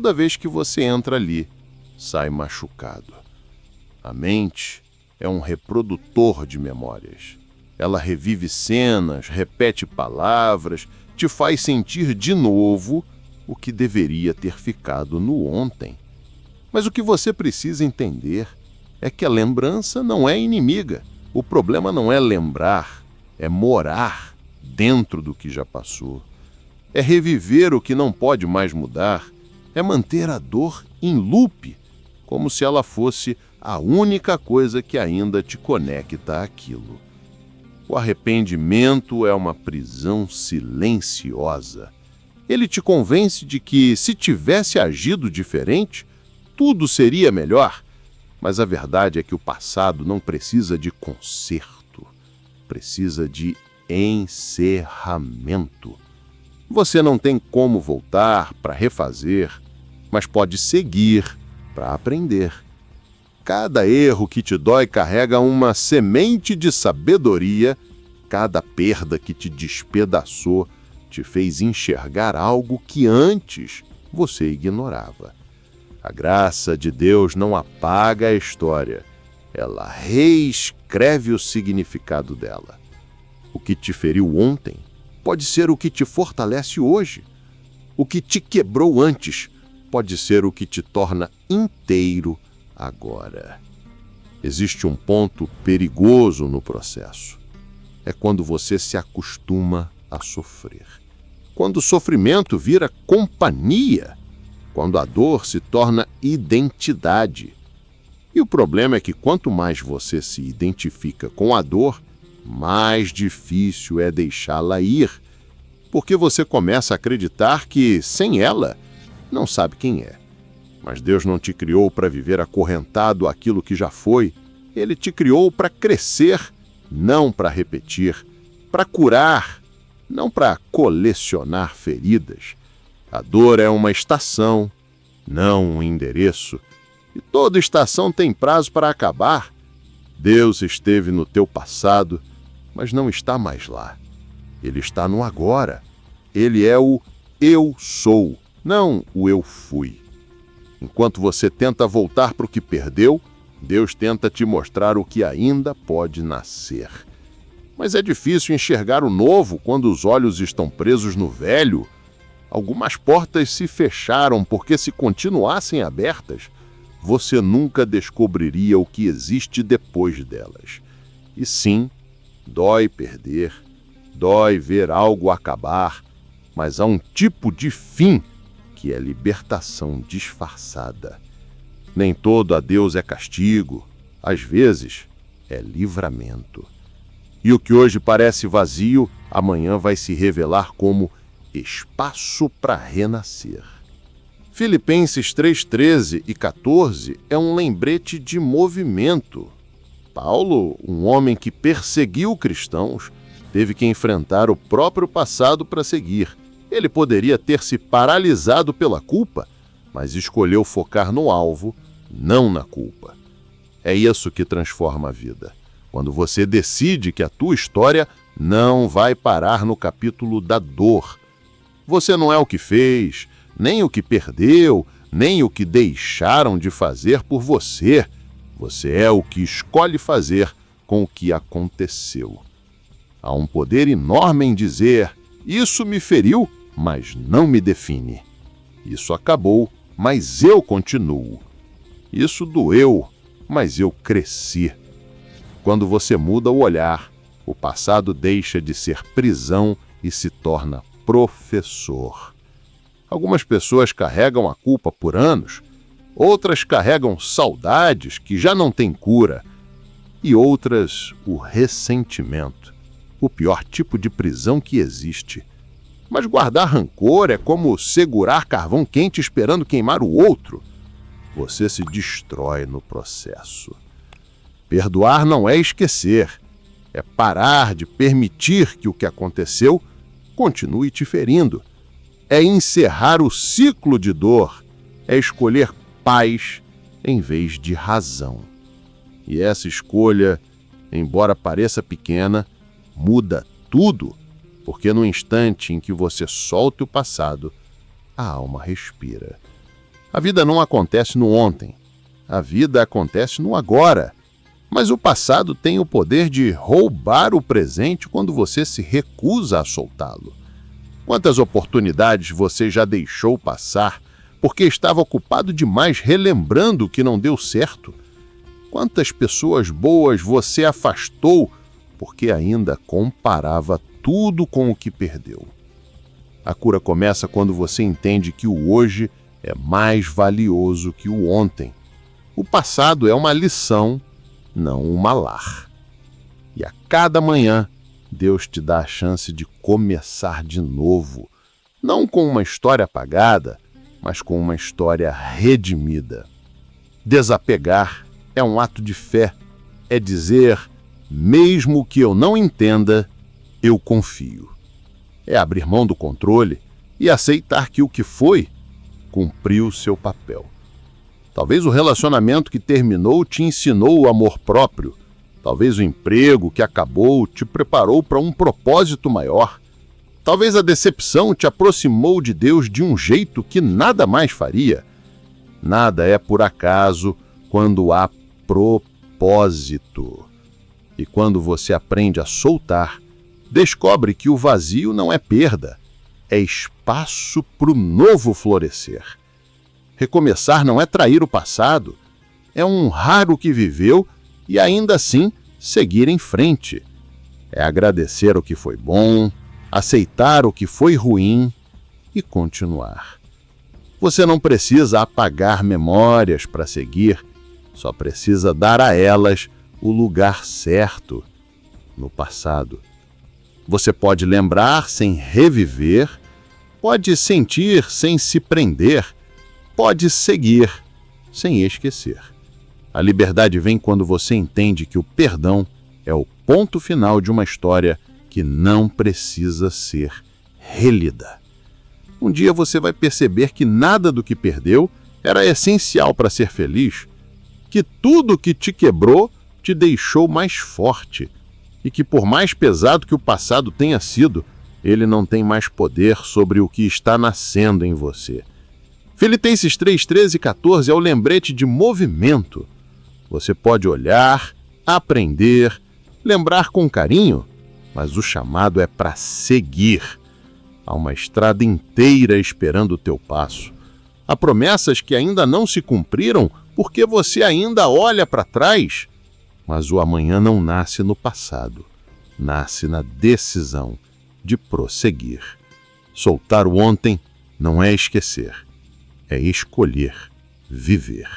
Toda vez que você entra ali, sai machucado. A mente é um reprodutor de memórias. Ela revive cenas, repete palavras, te faz sentir de novo o que deveria ter ficado no ontem. Mas o que você precisa entender é que a lembrança não é inimiga. O problema não é lembrar, é morar dentro do que já passou. É reviver o que não pode mais mudar. É manter a dor em loop, como se ela fosse a única coisa que ainda te conecta àquilo. O arrependimento é uma prisão silenciosa. Ele te convence de que, se tivesse agido diferente, tudo seria melhor. Mas a verdade é que o passado não precisa de conserto, precisa de encerramento. Você não tem como voltar para refazer, mas pode seguir para aprender. Cada erro que te dói carrega uma semente de sabedoria. Cada perda que te despedaçou te fez enxergar algo que antes você ignorava. A graça de Deus não apaga a história, ela reescreve o significado dela. O que te feriu ontem pode ser o que te fortalece hoje. O que te quebrou antes pode ser o que te torna inteiro agora. Existe um ponto perigoso no processo. É quando você se acostuma a sofrer. Quando o sofrimento vira companhia. Quando a dor se torna identidade. E o problema é que quanto mais você se identifica com a dor, mais difícil é deixá-la ir, porque você começa a acreditar que, sem ela, não sabe quem é. Mas Deus não te criou para viver acorrentado àquilo que já foi. Ele te criou para crescer, não para repetir, para curar, não para colecionar feridas. A dor é uma estação, não um endereço. E toda estação tem prazo para acabar. Deus esteve no teu passado, mas não está mais lá. Ele está no agora. Ele é o eu sou, não o eu fui. Enquanto você tenta voltar para o que perdeu, Deus tenta te mostrar o que ainda pode nascer. Mas é difícil enxergar o novo quando os olhos estão presos no velho. Algumas portas se fecharam porque, se continuassem abertas, você nunca descobriria o que existe depois delas. E sim, dói perder, dói ver algo acabar, mas há um tipo de fim que é libertação disfarçada. Nem todo adeus é castigo, às vezes é livramento. E o que hoje parece vazio, amanhã vai se revelar como espaço para renascer. Filipenses 3:13 e 14 é um lembrete de movimento. Paulo, um homem que perseguiu cristãos, teve que enfrentar o próprio passado para seguir. Ele poderia ter se paralisado pela culpa, mas escolheu focar no alvo, não na culpa. É isso que transforma a vida. Quando você decide que a tua história não vai parar no capítulo da dor. Você não é o que fez, nem o que perdeu, nem o que deixaram de fazer por você. Você é o que escolhe fazer com o que aconteceu. Há um poder enorme em dizer: isso me feriu, mas não me define. Isso acabou, mas eu continuo. Isso doeu, mas eu cresci. Quando você muda o olhar, o passado deixa de ser prisão e se torna professor. Algumas pessoas carregam a culpa por anos, outras carregam saudades que já não têm cura, e outras o ressentimento, o pior tipo de prisão que existe. Mas guardar rancor é como segurar carvão quente esperando queimar o outro. Você se destrói no processo. Perdoar não é esquecer, é parar de permitir que o que aconteceu continue te ferindo. É encerrar o ciclo de dor, é escolher paz em vez de razão. E essa escolha, embora pareça pequena, muda tudo, porque no instante em que você solta o passado, a alma respira. A vida não acontece no ontem. A vida acontece no agora. Mas o passado tem o poder de roubar o presente quando você se recusa a soltá-lo. Quantas oportunidades você já deixou passar porque estava ocupado demais relembrando o que não deu certo? Quantas pessoas boas você afastou porque ainda comparava tudo com o que perdeu? A cura começa quando você entende que o hoje é mais valioso que o ontem. O passado é uma lição, não um malar. E a cada manhã, Deus te dá a chance de começar de novo, não com uma história apagada, mas com uma história redimida. Desapegar é um ato de fé, é dizer, mesmo que eu não entenda, eu confio. É abrir mão do controle e aceitar que o que foi, cumpriu seu papel. Talvez o relacionamento que terminou te ensinou o amor próprio. Talvez o emprego que acabou te preparou para um propósito maior. Talvez a decepção te aproximou de Deus de um jeito que nada mais faria. Nada é por acaso quando há propósito. E quando você aprende a soltar, descobre que o vazio não é perda, é espaço para o novo florescer. Recomeçar não é trair o passado, é honrar o que viveu e ainda assim seguir em frente. É agradecer o que foi bom, aceitar o que foi ruim e continuar. Você não precisa apagar memórias para seguir, só precisa dar a elas o lugar certo no passado. Você pode lembrar sem reviver, pode sentir sem se prender, pode seguir sem esquecer. A liberdade vem quando você entende que o perdão é o ponto final de uma história que não precisa ser relida. Um dia você vai perceber que nada do que perdeu era essencial para ser feliz, que tudo que te quebrou te deixou mais forte e que, por mais pesado que o passado tenha sido, ele não tem mais poder sobre o que está nascendo em você. Filipenses 3, 13 e 14 é o lembrete de movimento. Você pode olhar, aprender, lembrar com carinho, mas o chamado é para seguir. Há uma estrada inteira esperando o teu passo. Há promessas que ainda não se cumpriram porque você ainda olha para trás. Mas o amanhã não nasce no passado, nasce na decisão de prosseguir. Soltar o ontem não é esquecer, é escolher viver.